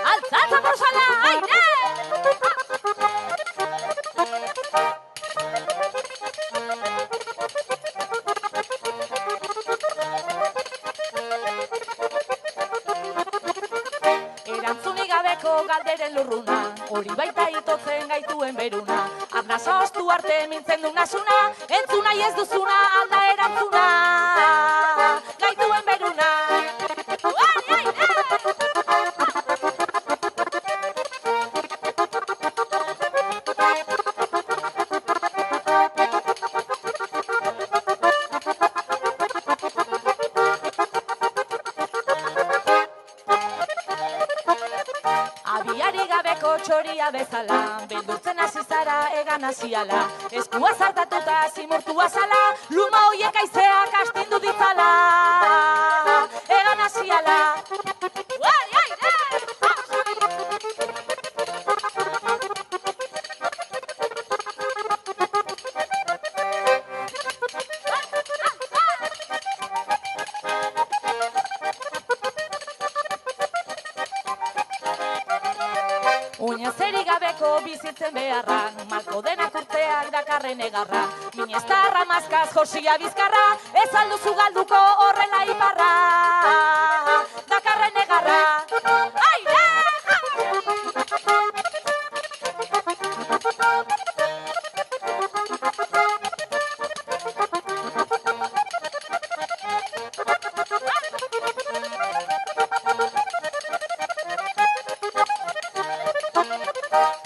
Altzatza brosala, aire! Erantzunik gabeko galderen lurruna, hori baita itotzen gaituen beruna. Arnasa ostu arte mintzen du nasuna, entzuna ez duzuna alda erantzuna. Gaituen beruna. Abiari gabeko txoria bezala, beldurtzen hasi zara egan hasiala. Eskua zartatuta zimurtua zala, luma hoiek aizeak astindu ditzala. Egan hasiala. Oinezeri gabeko bizitzen beharra, malko denak urteak dakarren egarra. Mineztarra mazkaz josia bizkarra, ez alduzu galduko horrela iparra. Dakarren egarra, aire!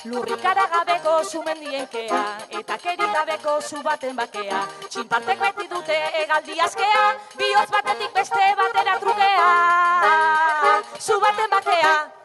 Lurrikara gabeko sumendien kea, eta keri gabeko zu baten bakea. Txinpartek beti dute egaldi askea, bihotz batetik beste batera trukea. Zu baten bakea.